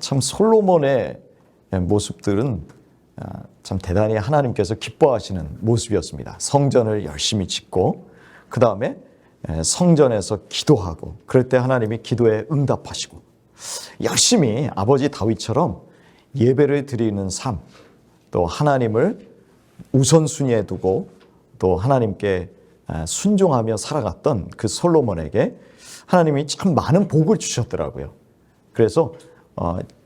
참 솔로몬의 모습들은 참 대단히 하나님께서 기뻐하시는 모습이었습니다. 성전을 열심히 짓고 그 다음에 성전에서 기도하고 그럴 때 하나님이 기도에 응답하시고 열심히 아버지 다윗처럼 예배를 드리는 삶, 또 하나님을 우선순위에 두고 또 하나님께 순종하며 살아갔던 그 솔로몬에게 하나님이 참 많은 복을 주셨더라고요. 그래서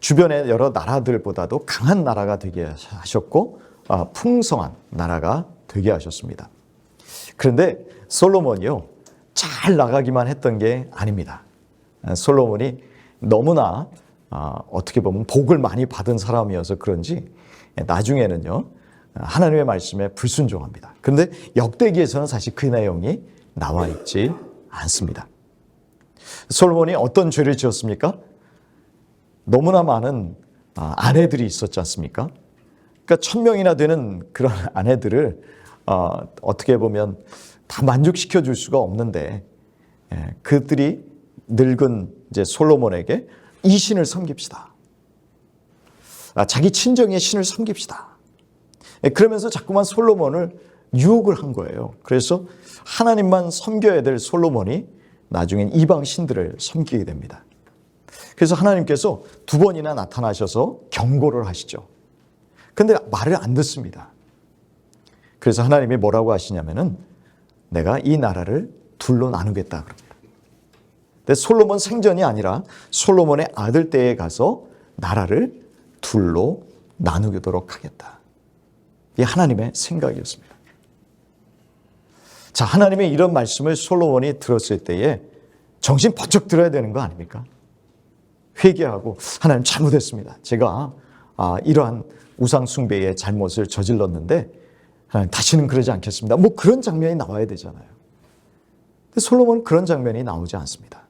주변의 여러 나라들보다도 강한 나라가 되게 하셨고 풍성한 나라가 되게 하셨습니다. 그런데 솔로몬이요, 잘 나가기만 했던 게 아닙니다. 솔로몬이 너무나 어떻게 보면 복을 많이 받은 사람이어서 그런지 나중에는요 하나님의 말씀에 불순종합니다. 그런데 역대기에서는 사실 그 내용이 나와 있지 않습니다. 솔로몬이 어떤 죄를 지었습니까? 너무나 많은 아내들이 있었지 않습니까? 그러니까 1000명이나 되는 그런 아내들을 어떻게 보면 다 만족시켜 줄 수가 없는데 그들이 늙은 이제 솔로몬에게 이 신을 섬깁시다. 자기 친정의 신을 섬깁시다. 그러면서 자꾸만 솔로몬을 유혹을 한 거예요. 그래서 하나님만 섬겨야 될 솔로몬이 나중엔 이방 신들을 섬기게 됩니다. 그래서 하나님께서 2번이나 나타나셔서 경고를 하시죠. 근데 말을 안 듣습니다. 그래서 하나님이 뭐라고 하시냐면은 내가 이 나라를 둘로 나누겠다 그럽니다. 근데 솔로몬 생전이 아니라 솔로몬의 아들 때에 가서 나라를 둘로 나누도록 하겠다. 이게 하나님의 생각이었습니다. 자, 하나님의 이런 말씀을 솔로몬이 들었을 때에 정신 번쩍 들어야 되는 거 아닙니까? 회개하고 하나님 잘못했습니다. 제가 이러한 우상 숭배의 잘못을 저질렀는데 하나님 다시는 그러지 않겠습니다. 뭐 그런 장면이 나와야 되잖아요. 근데 솔로몬은 그런 장면이 나오지 않습니다.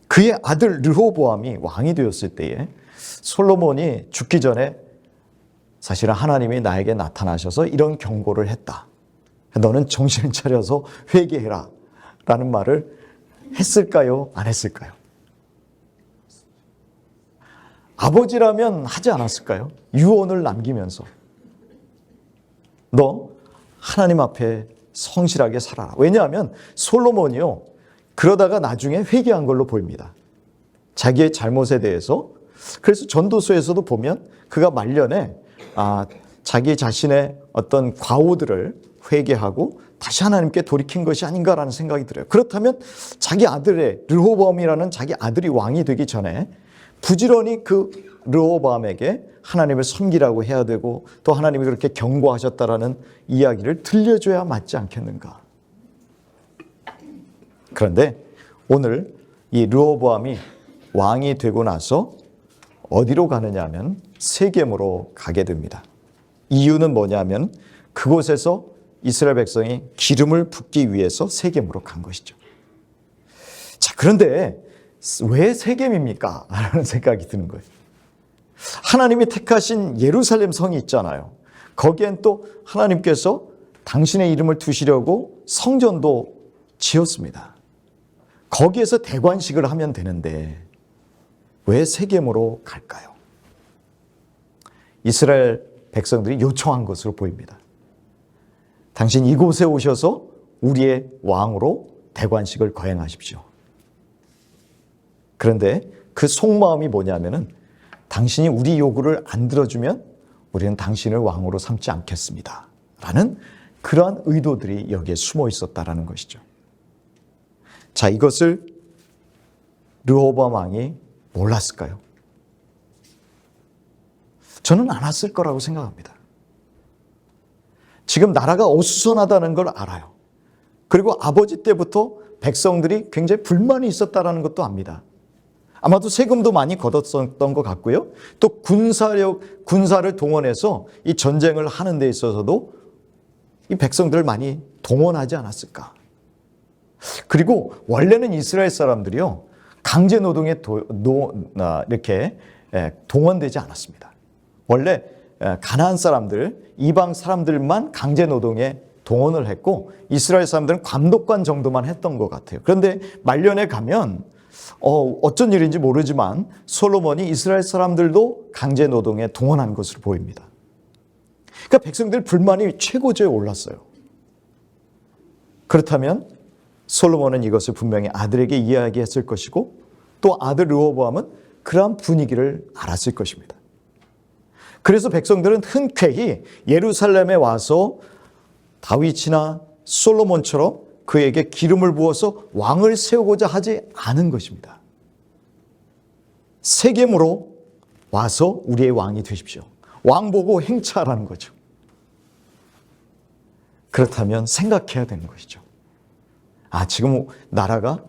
그의 아들 르호보암이 왕이 되었을 때에 솔로몬이 죽기 전에 사실은 하나님이 나에게 나타나셔서 이런 경고를 했다. 너는 정신을 차려서 회개해라 라는 말을 했을까요? 안 했을까요? 아버지라면 하지 않았을까요? 유언을 남기면서 너 하나님 앞에 성실하게 살아라. 왜냐하면 솔로몬이요, 그러다가 나중에 회개한 걸로 보입니다. 자기의 잘못에 대해서. 그래서 전도서에서도 보면 그가 말년에 자기 자신의 어떤 과오들을 회개하고 다시 하나님께 돌이킨 것이 아닌가라는 생각이 들어요. 그렇다면 자기 아들의 르호보암이라는 자기 아들이 왕이 되기 전에 부지런히 그 르호보암에게 하나님을 섬기라고 해야 되고 또 하나님이 그렇게 경고하셨다라는 이야기를 들려줘야 맞지 않겠는가. 그런데 오늘 이 르호보암이 왕이 되고 나서 어디로 가느냐 하면 세겜으로 가게 됩니다. 이유는 뭐냐면 그곳에서 이스라엘 백성이 기름을 붓기 위해서 세겜으로 간 것이죠. 자, 그런데 왜 세겜입니까? 라는 생각이 드는 거예요. 하나님이 택하신 예루살렘 성이 있잖아요. 거기엔 또 하나님께서 당신의 이름을 두시려고 성전도 지었습니다. 거기에서 대관식을 하면 되는데 왜 세겜으로 갈까요? 이스라엘 백성들이 요청한 것으로 보입니다. 당신 이곳에 오셔서 우리의 왕으로 대관식을 거행하십시오. 그런데 그 속마음이 뭐냐면은 당신이 우리 요구를 안 들어주면 우리는 당신을 왕으로 삼지 않겠습니다. 라는 그러한 의도들이 여기에 숨어 있었다라는 것이죠. 자, 이것을 르호보암 왕이 몰랐을까요? 저는 알았을 거라고 생각합니다. 지금 나라가 어수선하다는 걸 알아요. 그리고 아버지 때부터 백성들이 굉장히 불만이 있었다는 것도 압니다. 아마도 세금도 많이 걷었던 것 같고요. 또 군사를 동원해서 이 전쟁을 하는 데 있어서도 이 백성들을 많이 동원하지 않았을까. 그리고 원래는 이스라엘 사람들이요, 강제 노동에 이렇게 동원되지 않았습니다. 원래 가나안 사람들, 이방 사람들만 강제 노동에 동원을 했고 이스라엘 사람들은 감독관 정도만 했던 것 같아요. 그런데 말년에 가면 어쩐 일인지 모르지만 솔로몬이 이스라엘 사람들도 강제 노동에 동원한 것으로 보입니다. 그러니까 백성들 불만이 최고조에 올랐어요. 그렇다면 솔로몬은 이것을 분명히 아들에게 이야기했을 것이고 또 아들 르호보암은 그러한 분위기를 알았을 것입니다. 그래서 백성들은 흔쾌히 예루살렘에 와서 다윗이나 솔로몬처럼 그에게 기름을 부어서 왕을 세우고자 하지 않은 것입니다. 세겜으로 와서 우리의 왕이 되십시오. 왕 보고 행차하라는 거죠. 그렇다면 생각해야 되는 것이죠. 지금 나라가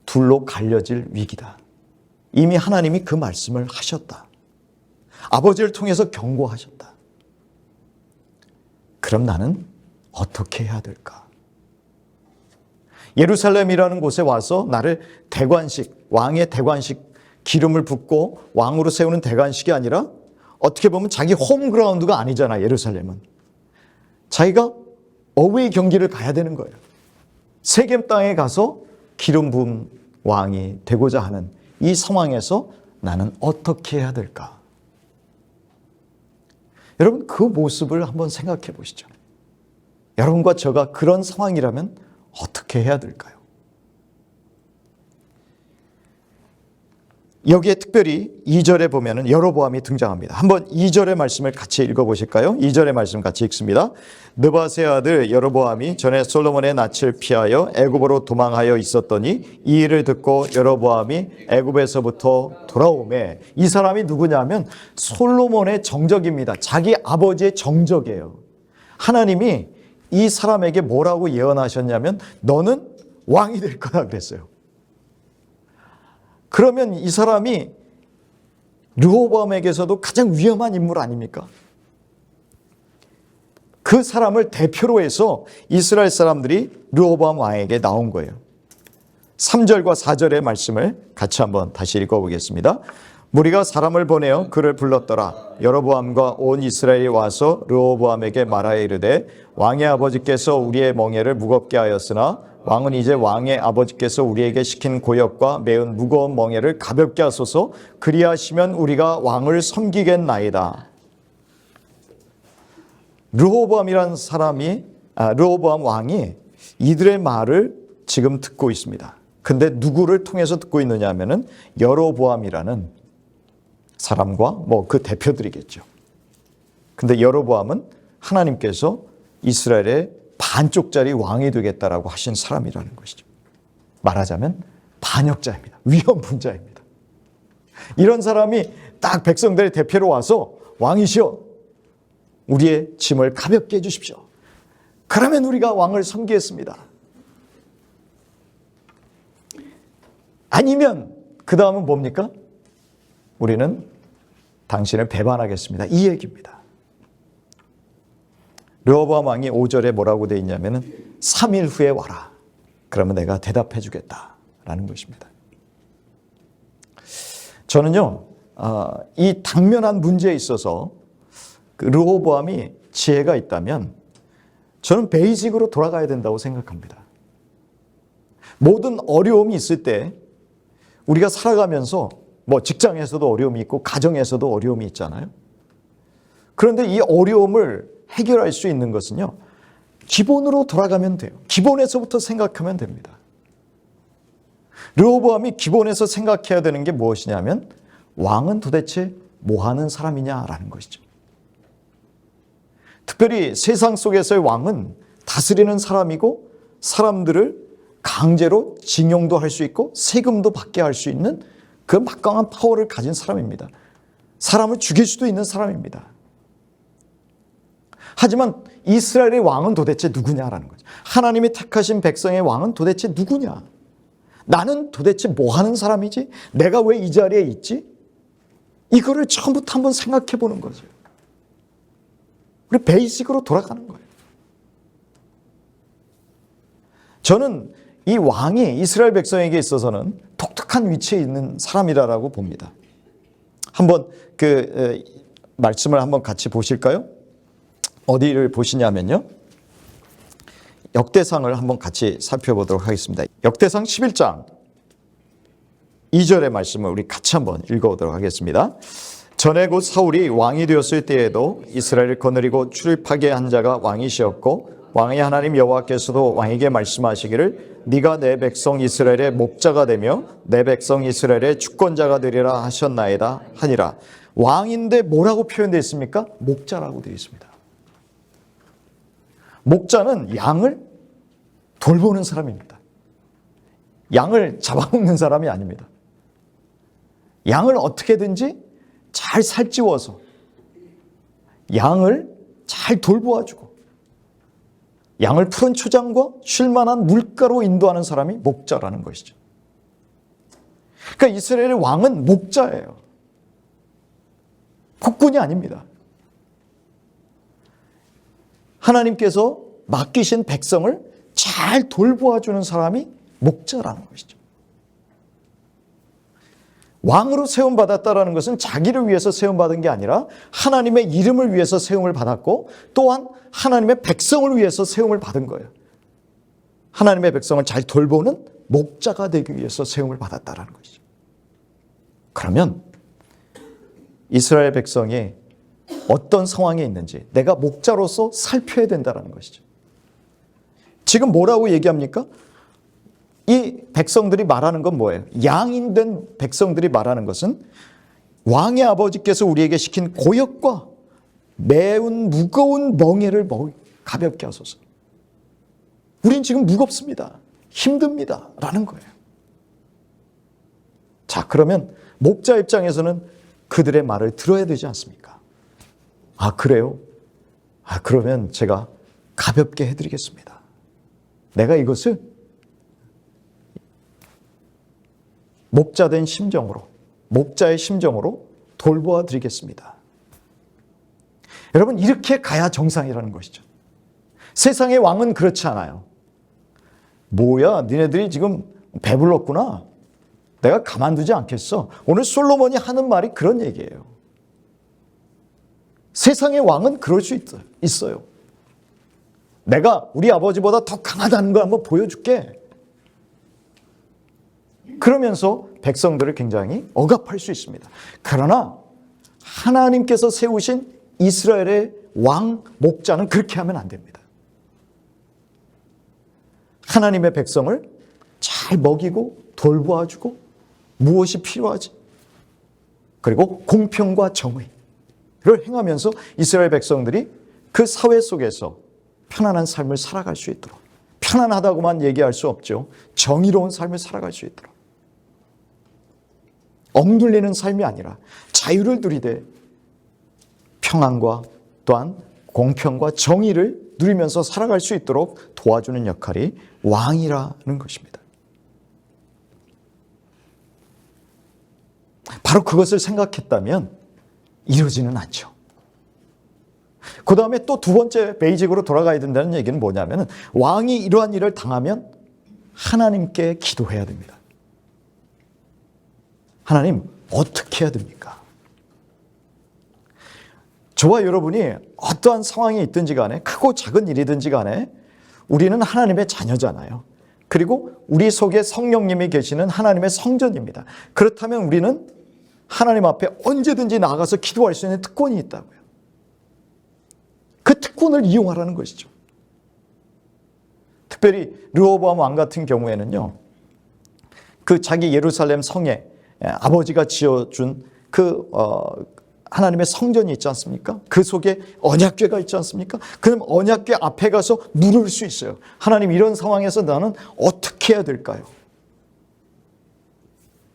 둘로 갈려질 위기다. 이미 하나님이 그 말씀을 하셨다. 아버지를 통해서 경고하셨다. 그럼 나는 어떻게 해야 될까? 예루살렘이라는 곳에 와서 나를 대관식, 왕의 대관식 기름을 붓고 왕으로 세우는 대관식이 아니라 어떻게 보면 자기 홈그라운드가 아니잖아, 예루살렘은. 자기가 어웨이 경기를 가야 되는 거예요. 세겜 땅에 가서 기름 부은 왕이 되고자 하는 이 상황에서 나는 어떻게 해야 될까? 여러분, 그 모습을 한번 생각해 보시죠. 여러분과 저가 그런 상황이라면 어떻게 해야 될까요? 여기에 특별히 2절에 보면은 여로보암이 등장합니다. 한번 2절의 말씀을 같이 읽어보실까요? 2절의 말씀 같이 읽습니다. 느바세 아들 여로보암이 전에 솔로몬의 낯을 피하여 애굽으로 도망하여 있었더니 이 일을 듣고 여로보암이 애굽에서부터 돌아오매. 이 사람이 누구냐면 솔로몬의 정적입니다. 자기 아버지의 정적이에요. 하나님이 이 사람에게 뭐라고 예언하셨냐면 너는 왕이 될 거다 그랬어요. 그러면 이 사람이 르호보암에게서도 가장 위험한 인물 아닙니까? 그 사람을 대표로 해서 이스라엘 사람들이 르호보암 왕에게 나온 거예요. 3절과 4절의 말씀을 같이 한번 다시 읽어보겠습니다. 무리가 사람을 보내어 그를 불렀더라. 여로보암과 온 이스라엘이 와서 르호보암에게 말하여 이르되 왕의 아버지께서 우리의 멍에를 무겁게 하였으나 왕은 이제 왕의 아버지께서 우리에게 시킨 고역과 매운 무거운 멍에를 가볍게 하소서. 그리하시면 우리가 왕을 섬기겠나이다. 르호보암이라는 사람이 르호보암 왕이 이들의 말을 지금 듣고 있습니다. 근데 누구를 통해서 듣고 있느냐 하면은 여로보암이라는 사람과 그 대표들이겠죠. 근데 여로보암은 하나님께서 이스라엘의 반쪽짜리 왕이 되겠다라고 하신 사람이라는 것이죠. 말하자면 반역자입니다. 위험분자입니다. 이런 사람이 딱 백성들의 대표로 와서 왕이시여 우리의 짐을 가볍게 해주십시오. 그러면 우리가 왕을 섬기겠습니다. 아니면 그 다음은 뭡니까? 우리는 당신을 배반하겠습니다. 이 얘기입니다. 르호보암 왕이 5절에 뭐라고 되어 있냐면은 3일 후에 와라. 그러면 내가 대답해 주겠다라는 것입니다. 저는요, 이 당면한 문제에 있어서 르호보암이 지혜가 있다면 저는 베이직으로 돌아가야 된다고 생각합니다. 모든 어려움이 있을 때 우리가 살아가면서 직장에서도 어려움이 있고 가정에서도 어려움이 있잖아요. 그런데 이 어려움을 해결할 수 있는 것은요, 기본으로 돌아가면 돼요. 기본에서부터 생각하면 됩니다. 르호보암이 기본에서 생각해야 되는 게 무엇이냐면 왕은 도대체 뭐 하는 사람이냐라는 것이죠. 특별히 세상 속에서의 왕은 다스리는 사람이고 사람들을 강제로 징용도 할 수 있고 세금도 받게 할 수 있는 그 막강한 파워를 가진 사람입니다. 사람을 죽일 수도 있는 사람입니다. 하지만 이스라엘의 왕은 도대체 누구냐라는 거죠. 하나님이 택하신 백성의 왕은 도대체 누구냐? 나는 도대체 뭐 하는 사람이지? 내가 왜 이 자리에 있지? 이거를 처음부터 한번 생각해 보는 거죠. 우리 베이직으로 돌아가는 거예요. 저는 이 왕이 이스라엘 백성에게 있어서는 독특한 위치에 있는 사람이라고 봅니다. 한번 그 말씀을 한번 같이 보실까요? 어디를 보시냐면요, 역대상을 한번 같이 살펴보도록 하겠습니다. 역대상 11장 2절의 말씀을 우리 같이 한번 읽어보도록 하겠습니다. 전에 곧 사울이 왕이 되었을 때에도 이스라엘을 거느리고 출입하게 한 자가 왕이시었고 왕의 하나님 여호와께서도 왕에게 말씀하시기를 네가 내 백성 이스라엘의 목자가 되며 내 백성 이스라엘의 주권자가 되리라 하셨나이다 하니라. 왕인데 뭐라고 표현되어 있습니까? 목자라고 되어 있습니다. 목자는 양을 돌보는 사람입니다. 양을 잡아먹는 사람이 아닙니다. 양을 어떻게든지 잘 살찌워서 양을 잘 돌보아주고 양을 푸른 초장과 쉴만한 물가로 인도하는 사람이 목자라는 것이죠. 그러니까 이스라엘의 왕은 목자예요. 국군이 아닙니다. 하나님께서 맡기신 백성을 잘 돌보아주는 사람이 목자라는 것이죠. 왕으로 세움받았다라는 것은 자기를 위해서 세움받은 게 아니라 하나님의 이름을 위해서 세움을 받았고 또한 하나님의 백성을 위해서 세움을 받은 거예요. 하나님의 백성을 잘 돌보는 목자가 되기 위해서 세움을 받았다라는 것이죠. 그러면 이스라엘 백성이 어떤 상황에 있는지 내가 목자로서 살펴야 된다는 것이죠. 지금 뭐라고 얘기합니까? 이 백성들이 말하는 건 뭐예요? 양인된 백성들이 말하는 것은 왕의 아버지께서 우리에게 시킨 고역과 매운 무거운 멍에를 가볍게 하소서. 우린 지금 무겁습니다. 힘듭니다. 라는 거예요. 자, 그러면 목자 입장에서는 그들의 말을 들어야 되지 않습니까? 아, 그래요? 아, 그러면 제가 가볍게 해드리겠습니다. 내가 이것을 목자된 심정으로, 목자의 심정으로 돌보아 드리겠습니다. 여러분, 이렇게 가야 정상이라는 것이죠. 세상의 왕은 그렇지 않아요. 뭐야, 니네들이 지금 배불렀구나. 내가 가만두지 않겠어. 오늘 솔로몬이 하는 말이 그런 얘기예요. 세상의 왕은 그럴 수 있어요. 내가 우리 아버지보다 더 강하다는 걸 한번 보여줄게. 그러면서 백성들을 굉장히 억압할 수 있습니다. 그러나 하나님께서 세우신 이스라엘의 왕 목자는 그렇게 하면 안 됩니다. 하나님의 백성을 잘 먹이고 돌보아주고 무엇이 필요하지? 그리고 공평과 정의를 행하면서 이스라엘 백성들이 그 사회 속에서 편안한 삶을 살아갈 수 있도록, 편안하다고만 얘기할 수 없죠. 정의로운 삶을 살아갈 수 있도록, 억눌리는 삶이 아니라 자유를 누리되 평안과 또한 공평과 정의를 누리면서 살아갈 수 있도록 도와주는 역할이 왕이라는 것입니다. 바로 그것을 생각했다면 이루어지는 않죠. 그 다음에 또 두 번째 베이직으로 돌아가야 된다는 얘기는 뭐냐면 왕이 이러한 일을 당하면 하나님께 기도해야 됩니다. 하나님, 어떻게 해야 됩니까? 저와 여러분이 어떠한 상황이 있든지 간에 크고 작은 일이든지 간에 우리는 하나님의 자녀잖아요. 그리고 우리 속에 성령님이 계시는 하나님의 성전입니다. 그렇다면 우리는 하나님 앞에 언제든지 나가서 기도할 수 있는 특권이 있다고요. 그 특권을 이용하라는 것이죠. 특별히 르호보암 왕 같은 경우에는요, 그 자기 예루살렘 성에 아버지가 지어준 그 하나님의 성전이 있지 않습니까? 그 속에 언약궤가 있지 않습니까? 그럼 언약궤 앞에 가서 물을 수 있어요. 하나님, 이런 상황에서 나는 어떻게 해야 될까요?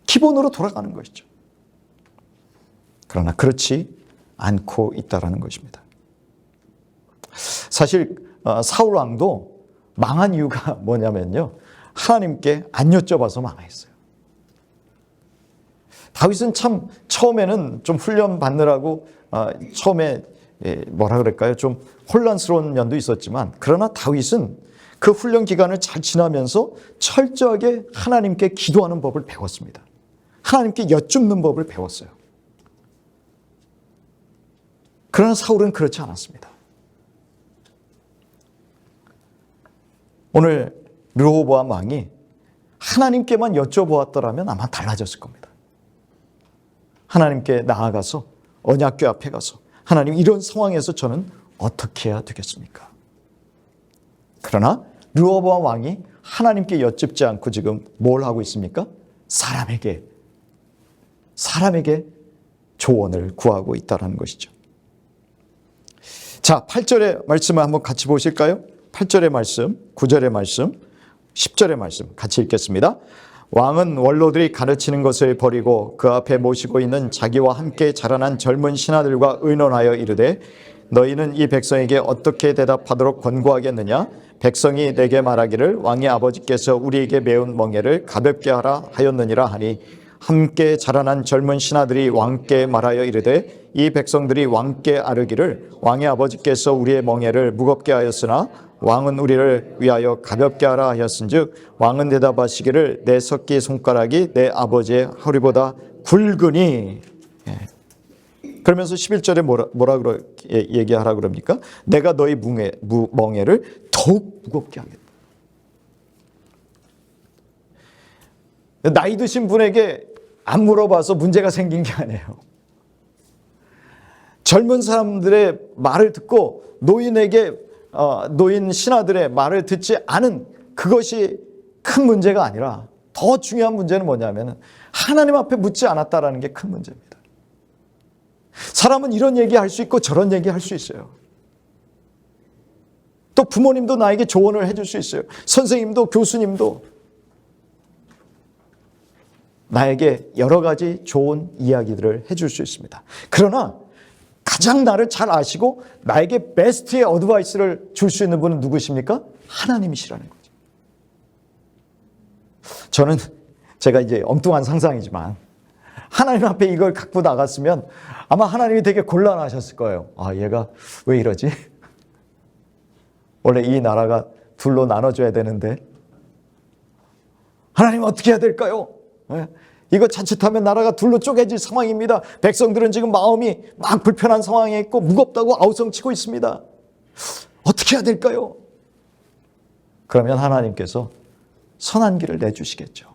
기본으로 돌아가는 것이죠. 그러나 그렇지 않고 있다는 것입니다. 사실 사울 왕도 망한 이유가 뭐냐면요, 하나님께 안 여쭤봐서 망했어요. 다윗은 참 처음에는 좀 훈련 받느라고 처음에 뭐라 그럴까요? 좀 혼란스러운 면도 있었지만, 그러나 다윗은 그 훈련 기간을 잘 지나면서 철저하게 하나님께 기도하는 법을 배웠습니다. 하나님께 여쭙는 법을 배웠어요. 그러나 사울은 그렇지 않았습니다. 오늘 르호보암 왕이 하나님께만 여쭤보았더라면 아마 달라졌을 겁니다. 하나님께 나아가서 언약궤 앞에 가서 하나님, 이런 상황에서 저는 어떻게 해야 되겠습니까? 그러나 르호보암 왕이 하나님께 여쭙지 않고 지금 뭘 하고 있습니까? 사람에게 조언을 구하고 있다는 것이죠. 자, 8절의 말씀을 한번 같이 보실까요? 8절의 말씀, 9절의 말씀, 10절의 말씀 같이 읽겠습니다. 왕은 원로들이 가르치는 것을 버리고 그 앞에 모시고 있는 자기와 함께 자라난 젊은 신하들과 의논하여 이르되 너희는 이 백성에게 어떻게 대답하도록 권고하겠느냐? 백성이 내게 말하기를 왕의 아버지께서 우리에게 메운 멍에를 가볍게 하라 하였느니라 하니 함께 자라난 젊은 신하들이 왕께 말하여 이르되 이 백성들이 왕께 아뢰기를 왕의 아버지께서 우리의 멍에를 무겁게 하였으나 왕은 우리를 위하여 가볍게 하라 하였은즉 왕은 대답하시기를 내 석기 손가락이 내 아버지의 허리보다 굵으니. 그러면서 11절에 뭐라 얘기하라 그럽니까? 내가 너희 멍에를 더욱 무겁게 하겠다. 나이 드신 분에게 안 물어봐서 문제가 생긴 게 아니에요. 젊은 사람들의 말을 듣고 노인 신하들의 말을 듣지 않은 그것이 큰 문제가 아니라 더 중요한 문제는 뭐냐면 하나님 앞에 묻지 않았다라는 게 큰 문제입니다. 사람은 이런 얘기할 수 있고 저런 얘기할 수 있어요. 또 부모님도 나에게 조언을 해줄 수 있어요. 선생님도 교수님도 나에게 여러 가지 좋은 이야기들을 해줄 수 있습니다. 그러나 가장 나를 잘 아시고 나에게 베스트의 어드바이스를 줄 수 있는 분은 누구십니까? 하나님이시라는 거죠. 저는 제가 이제 엉뚱한 상상이지만 하나님 앞에 이걸 갖고 나갔으면 아마 하나님이 되게 곤란하셨을 거예요. 아, 얘가 왜 이러지? 원래 이 나라가 둘로 나눠줘야 되는데 하나님 어떻게 해야 될까요? 이거 자칫하면 나라가 둘로 쪼개질 상황입니다. 백성들은 지금 마음이 막 불편한 상황에 있고 무겁다고 아우성치고 있습니다. 어떻게 해야 될까요? 그러면 하나님께서 선한 길을 내주시겠죠.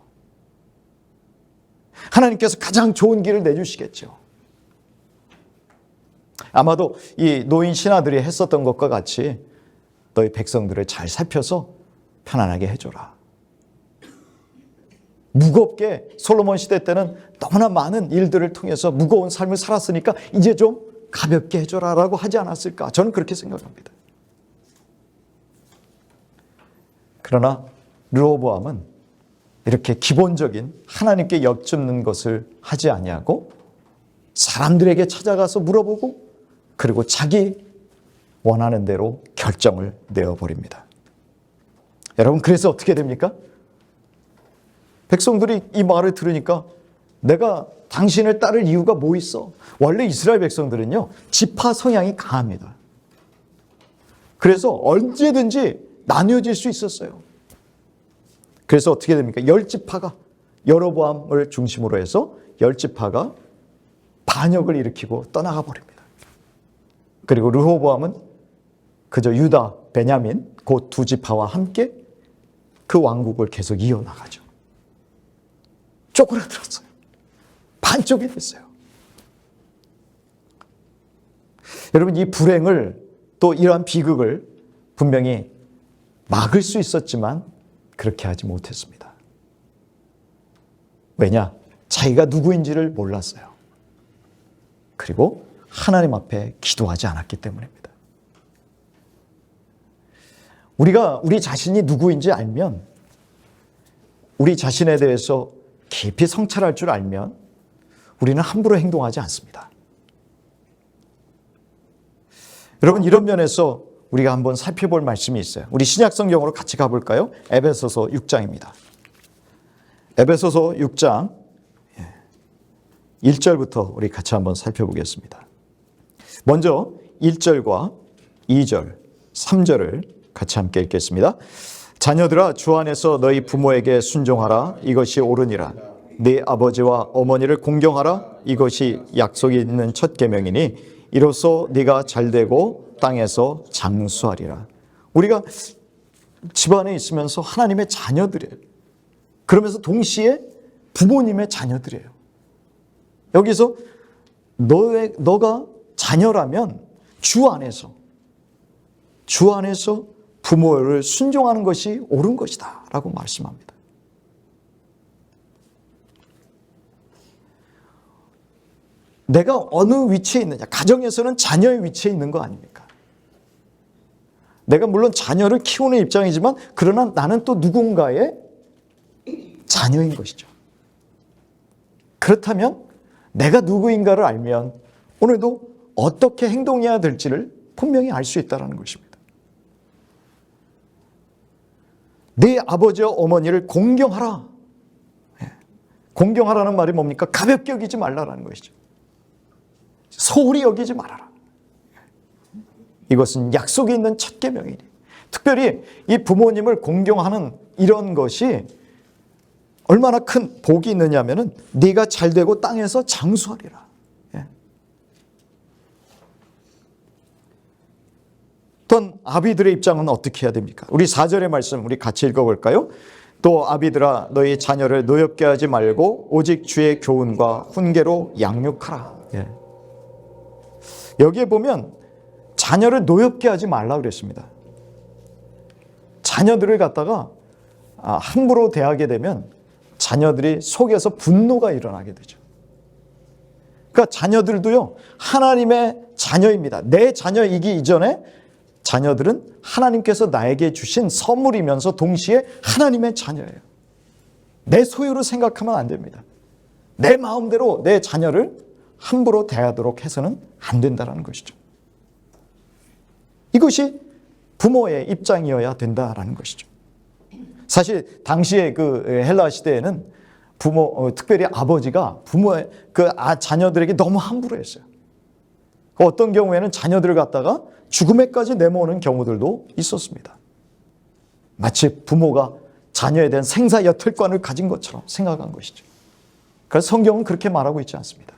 하나님께서 가장 좋은 길을 내주시겠죠. 아마도 이 노인 신하들이 했었던 것과 같이 너희 백성들을 잘 살펴서 편안하게 해줘라. 무겁게 솔로몬 시대 때는 너무나 많은 일들을 통해서 무거운 삶을 살았으니까 이제 좀 가볍게 해줘라 라고 하지 않았을까? 저는 그렇게 생각합니다. 그러나 르호보암은 이렇게 기본적인 하나님께 여쭙는 것을 하지 아니하고 사람들에게 찾아가서 물어보고 그리고 자기 원하는 대로 결정을 내어버립니다. 여러분, 그래서 어떻게 됩니까? 백성들이 이 말을 들으니까 내가 당신을 따를 이유가 뭐 있어? 원래 이스라엘 백성들은요, 지파 성향이 강합니다. 그래서 언제든지 나뉘어질 수 있었어요. 그래서 어떻게 됩니까? 10지파가 여로보암을 중심으로 해서 10지파가 반역을 일으키고 떠나가 버립니다. 그리고 르호보암은 그저 유다, 베냐민 그 두 지파와 함께 그 왕국을 계속 이어나가죠. 쪼그라들었어요. 반쪽이 됐어요. 여러분, 이 불행을 또 이러한 비극을 분명히 막을 수 있었지만 그렇게 하지 못했습니다. 왜냐? 자기가 누구인지를 몰랐어요. 그리고 하나님 앞에 기도하지 않았기 때문입니다. 우리가 우리 자신이 누구인지 알면, 우리 자신에 대해서 깊이 성찰할 줄 알면 우리는 함부로 행동하지 않습니다. 여러분, 이런 면에서 우리가 한번 살펴볼 말씀이 있어요. 우리 신약성경으로 같이 가볼까요? 에베소서 6장입니다. 에베소서 6장 1절부터 우리 같이 한번 살펴보겠습니다. 먼저 1절과 2절, 3절을 같이 함께 읽겠습니다. 자녀들아, 주 안에서 너희 부모에게 순종하라. 이것이 옳으니라. 네 아버지와 어머니를 공경하라. 이것이 약속이 있는 첫 계명이니 이로써 네가 잘되고 땅에서 장수하리라. 우리가 집안에 있으면서 하나님의 자녀들이에요. 그러면서 동시에 부모님의 자녀들이에요. 여기서 너가 자녀라면 주 안에서 부모를 순종하는 것이 옳은 것이다 라고 말씀합니다. 내가 어느 위치에 있느냐, 가정에서는 자녀의 위치에 있는 거 아닙니까? 내가 물론 자녀를 키우는 입장이지만 그러나 나는 또 누군가의 자녀인 것이죠. 그렇다면 내가 누구인가를 알면 오늘도 어떻게 행동해야 될지를 분명히 알 수 있다는 것입니다. 네 아버지와 어머니를 공경하라. 공경하라는 말이 뭡니까? 가볍게 여기지 말라라는 것이죠. 소홀히 여기지 말아라. 이것은 약속이 있는 첫 계명이니, 특별히 이 부모님을 공경하는 이런 것이 얼마나 큰 복이 있느냐면은 네가 잘되고 땅에서 장수하리라. 어떤 아비들의 입장은 어떻게 해야 됩니까? 우리 4절의 말씀 우리 같이 읽어볼까요? 또 아비들아 너희 자녀를 노엽게 하지 말고 오직 주의 교훈과 훈계로 양육하라. 여기에 보면 자녀를 노엽게 하지 말라 그랬습니다. 자녀들을 갖다가 함부로 대하게 되면 자녀들이 속에서 분노가 일어나게 되죠. 그러니까 자녀들도요, 하나님의 자녀입니다. 내 자녀이기 이전에 자녀들은 하나님께서 나에게 주신 선물이면서 동시에 하나님의 자녀예요. 내 소유로 생각하면 안 됩니다. 내 마음대로 내 자녀를 함부로 대하도록 해서는 안 된다는 것이죠. 이것이 부모의 입장이어야 된다는 것이죠. 사실 당시에 그 헬라 시대에는 특별히 아버지가 부모의 자녀들에게 너무 함부로 했어요. 어떤 경우에는 자녀들을 갖다가 죽음에까지 내모는 경우들도 있었습니다. 마치 부모가 자녀에 대한 생사여탈관을 가진 것처럼 생각한 것이죠. 그래서 성경은 그렇게 말하고 있지 않습니다.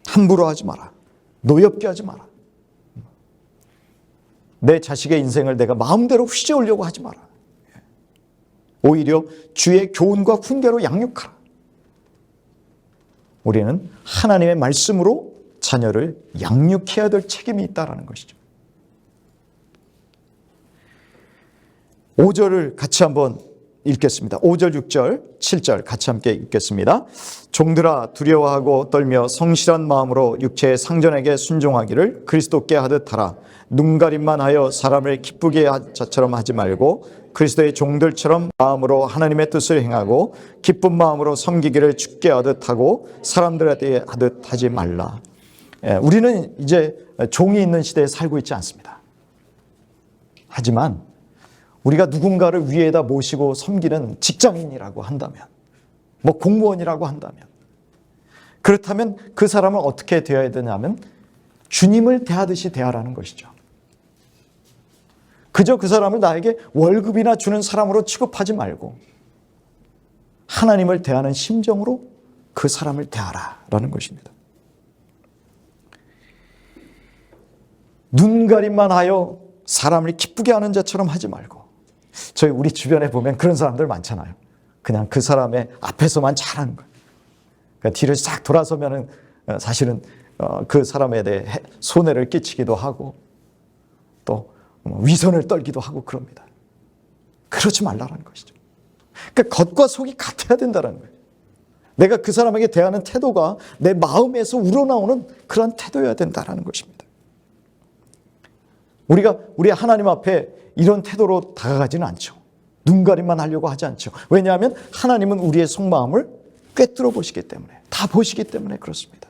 함부로 하지 마라. 노엽게 하지 마라. 내 자식의 인생을 내가 마음대로 휘저으려고 하지 마라. 오히려 주의 교훈과 훈계로 양육하라. 우리는 하나님의 말씀으로 자녀를 양육해야 될 책임이 있다는 것이죠. 5절을 같이 한번 읽겠습니다. 5절, 6절, 7절 같이 함께 읽겠습니다. 종들아 두려워하고 떨며 성실한 마음으로 육체의 상전에게 순종하기를 그리스도께 하듯 하라. 눈가림만 하여 사람을 기쁘게 자처럼 하지 말고 그리스도의 종들처럼 마음으로 하나님의 뜻을 행하고 기쁜 마음으로 섬기기를 주께 하듯 하고 사람들에게 하듯 하지 말라. 우리는 이제 종이 있는 시대에 살고 있지 않습니다. 하지만 우리가 누군가를 위에다 모시고 섬기는 직장인이라고 한다면, 공무원이라고 한다면, 그렇다면 그 사람을 어떻게 대해야 되냐면 주님을 대하듯이 대하라는 것이죠. 그저 그 사람을 나에게 월급이나 주는 사람으로 취급하지 말고 하나님을 대하는 심정으로 그 사람을 대하라라는 것입니다. 눈가림만 하여 사람을 기쁘게 하는 자처럼 하지 말고, 저희 우리 주변에 보면 그런 사람들 많잖아요. 그냥 그 사람의 앞에서만 잘하는 거예요. 그러니까 뒤를 싹 돌아서면은 사실은 그 사람에 대해 손해를 끼치기도 하고 또 위선을 떨기도 하고 그럽니다. 그러지 말라는 것이죠. 그러니까 겉과 속이 같아야 된다는 거예요. 내가 그 사람에게 대하는 태도가 내 마음에서 우러나오는 그런 태도여야 된다는 것입니다. 우리 하나님 앞에 이런 태도로 다가가지는 않죠. 눈가림만 하려고 하지 않죠. 왜냐하면 하나님은 우리의 속마음을 꿰뚫어 보시기 때문에, 다 보시기 때문에 그렇습니다.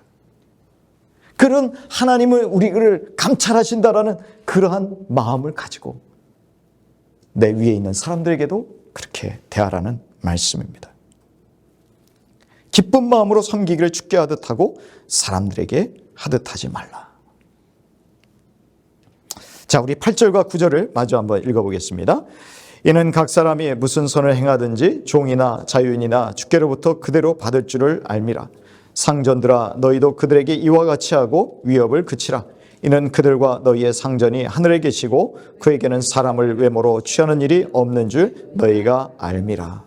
그런 하나님을 우리를 감찰하신다라는 그러한 마음을 가지고 내 위에 있는 사람들에게도 그렇게 대하라는 말씀입니다. 기쁜 마음으로 섬기기를 주께 하듯 하고 사람들에게 하듯 하지 말라. 자, 우리 8절과 9절을 마저 한번 읽어보겠습니다. 이는 각 사람이 무슨 선을 행하든지 종이나 자유인이나 주께로부터 그대로 받을 줄을 알미라. 상전들아 너희도 그들에게 이와 같이 하고 위협을 그치라. 이는 그들과 너희의 상전이 하늘에 계시고 그에게는 사람을 외모로 취하는 일이 없는 줄 너희가 알미라.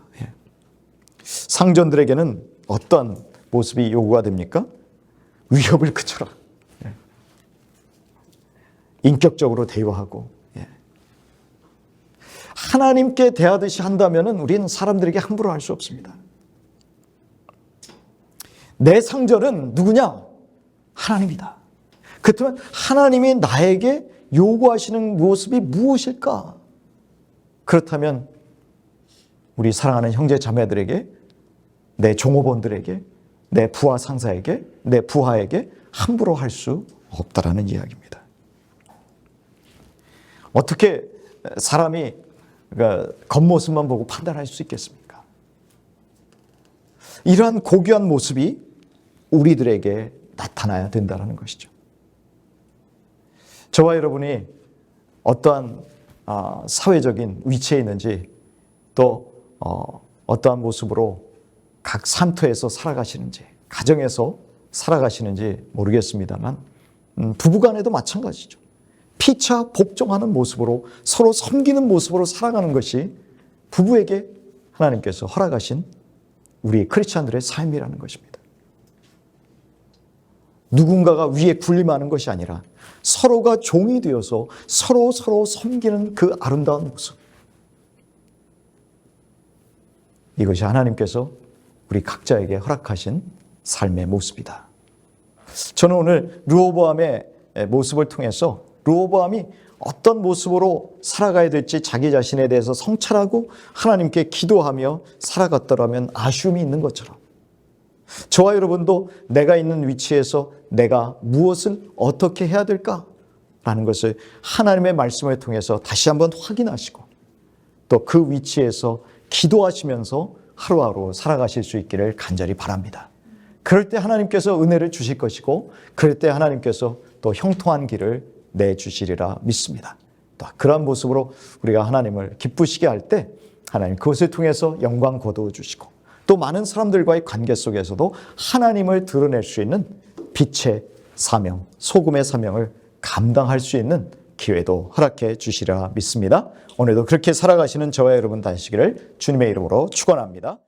상전들에게는 어떤 모습이 요구가 됩니까? 위협을 그쳐라. 인격적으로 대우하고, 하나님께 대하듯이 한다면 우리는 사람들에게 함부로 할 수 없습니다. 내 상전은 누구냐? 하나님이다. 그렇다면 하나님이 나에게 요구하시는 모습이 무엇일까? 그렇다면 우리 사랑하는 형제 자매들에게, 내 종업원들에게, 내 부하 상사에게, 내 부하에게 함부로 할 수 없다라는 이야기입니다. 어떻게 사람이 겉모습만 보고 판단할 수 있겠습니까? 이러한 고귀한 모습이 우리들에게 나타나야 된다는 것이죠. 저와 여러분이 어떠한 사회적인 위치에 있는지, 또 어떠한 모습으로 각 산터에서 살아가시는지, 가정에서 살아가시는지 모르겠습니다만, 부부간에도 마찬가지죠. 피차 복종하는 모습으로, 서로 섬기는 모습으로 살아가는 것이 부부에게 하나님께서 허락하신 우리 크리스찬들의 삶이라는 것입니다. 누군가가 위에 군림하는 것이 아니라 서로가 종이 되어서 서로 섬기는 그 아름다운 모습. 이것이 하나님께서 우리 각자에게 허락하신 삶의 모습이다. 저는 오늘 르호보암의 모습을 통해서 르호보암이 어떤 모습으로 살아가야 될지 자기 자신에 대해서 성찰하고 하나님께 기도하며 살아갔더라면 아쉬움이 있는 것처럼, 저와 여러분도 내가 있는 위치에서 내가 무엇을 어떻게 해야 될까라는 것을 하나님의 말씀을 통해서 다시 한번 확인하시고, 또 그 위치에서 기도하시면서 하루하루 살아가실 수 있기를 간절히 바랍니다. 그럴 때 하나님께서 은혜를 주실 것이고, 그럴 때 하나님께서 또 형통한 길을 내주시리라 믿습니다. 또 그러한 모습으로 우리가 하나님을 기쁘시게 할 때 하나님 그것을 통해서 영광 거두어 주시고, 또 많은 사람들과의 관계 속에서도 하나님을 드러낼 수 있는 빛의 사명, 소금의 사명을 감당할 수 있는 기회도 허락해 주시리라 믿습니다. 오늘도 그렇게 살아가시는 저와 여러분 되시기를 주님의 이름으로 축원합니다.